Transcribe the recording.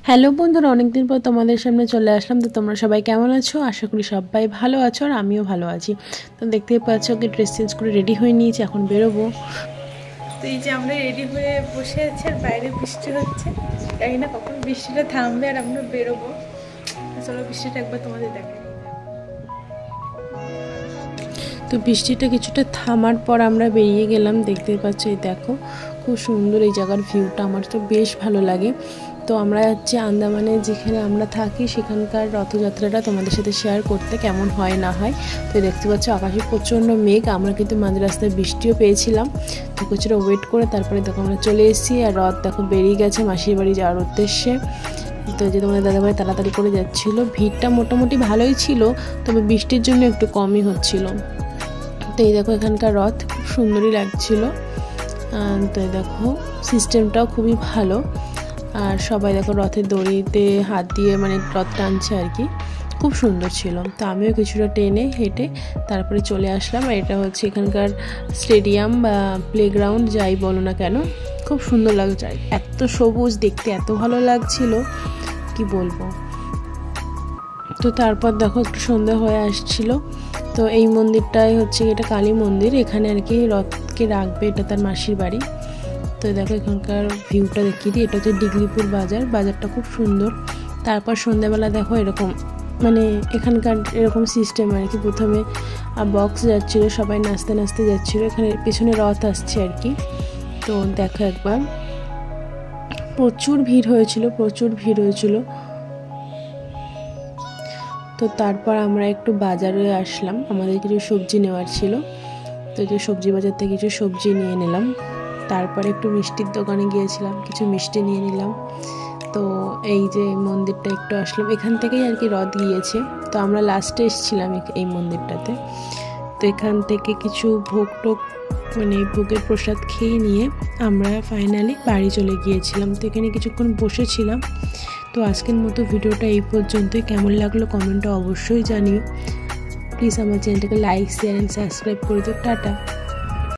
Hello বন্ধুরা, অনেকদিন পর তোমাদের সামনে চলে আসলাম। তো তোমরা সবাই কেমন আছো? আশা করি সবাই ভালো আছো, আর আমিও ভালো আছি। তো দেখতেই পাচ্ছ কি ড্রেস চেঞ্জ করে রেডি হয়ে নিয়েছি, এখন বেরোবো। তো এই যে আমরা রেডি হয়ে বসে আছি, আর বাইরে বৃষ্টি হচ্ছে। জানি না কখন বৃষ্টিটা থামবে আর আমরা বেরোবো। চলো বৃষ্টিটা একবার তোমাদের দেখাই। তো বৃষ্টিটা কিছুটা থামার পর আমরা বেরিয়ে গেলাম। দেখতেই পাচ্ছ, এই দেখো খুব সুন্দর এই জায়গার ভিউটা, আমার তো বেশ ভালো লাগে। তো আমরা যাচ্ছি আন্দামানে, যেখানে আমরা থাকি সেখানকার রথযাত্রাটা তোমাদের সাথে শেয়ার করতে, কেমন হয় না হয়। তো দেখতে পাচ্ছ আকাশে প্রচণ্ড মেঘ, আমরা কিন্তু মাঝ রাস্তায় বৃষ্টিও পেয়েছিলাম। তো কিছুটা ওয়েট করে তারপরে দেখো আমরা চলে এসেছি, আর রথ দেখো বেরিয়ে গেছে মাসির বাড়ি যাওয়ার উদ্দেশ্যে। তো যে তোমাদের দাদাভাই তাড়াতাড়ি করে যাচ্ছিলো। ভিড়টা মোটামুটি ভালোই ছিল, তবে বৃষ্টির জন্য একটু কমই হচ্ছিল। তো এই দেখো এখানকার রথ খুব সুন্দরই লাগছিল। তো দেখো সিস্টেমটাও খুবই ভালো, আর সবাই দেখো রথের দড়িতে হাত দিয়ে মানে রথ টানছে আর কি, খুব সুন্দর ছিল। তো আমিও কিছুটা টেনে হেঁটে তারপরে চলে আসলাম। আর এটা হচ্ছে এখানকার স্টেডিয়াম বা প্লেগ্রাউন্ড, যাই বলো না কেন, খুব সুন্দর লাগছে। এত সবুজ, দেখতে এত ভালো লাগছিল কি বলবো। তো তারপর দেখো একটু সন্ধ্যা হয়ে আসছিল। তো এই মন্দিরটাই হচ্ছে, এটা কালী মন্দির, এখানে আর কি রথকে রাখবে, এটা তার মাসির বাড়ি। তো দেখো এখানকার ভিউটা দেখিয়ে দিই, এটা হচ্ছে ডিগলিপুর বাজার, বাজারটা খুব সুন্দর। তারপর সন্ধ্যাবেলা দেখো এরকম মানে এখানকার এরকম সিস্টেম আর কি, প্রথমে বক্স যাচ্ছিলো, সবাই নাচতে নাচতে যাচ্ছিলো, এখানে পেছনে রথ আসছে আর কি। তো দেখো একবার প্রচুর ভিড় হয়েছিল। তো তারপর আমরা একটু বাজারে আসলাম, আমাদের কিছু সবজি নেওয়ার ছিল। তো যে সবজি বাজার থেকে কিছু সবজি নিয়ে নিলাম। তারপরে একটু মিষ্টির দোকানে গিয়েছিলাম, কিছু মিষ্টি নিয়ে নিলাম। তো এই যে মন্দিরটা একটু আসলাম, এখান থেকেই আর কি রথ গিয়েছে। তো আমরা লাস্টে এসেছিলাম এই মন্দিরটাতে। তো এখান থেকে কিছু ভোগ টোগ মানে ভোগের প্রসাদ খেয়ে নিয়ে আমরা ফাইনালি বাড়ি চলে গিয়েছিলাম। তো এখানে কিছুক্ষণ বসেছিলাম। তো আজকের মতো ভিডিওটা এই পর্যন্তই। কেমন লাগলো কমেন্টে অবশ্যই জানিও। প্লিজ আমার চ্যানেলটাকে লাইক, শেয়ার অ্যান্ড সাবস্ক্রাইব করে দিও। টাটা।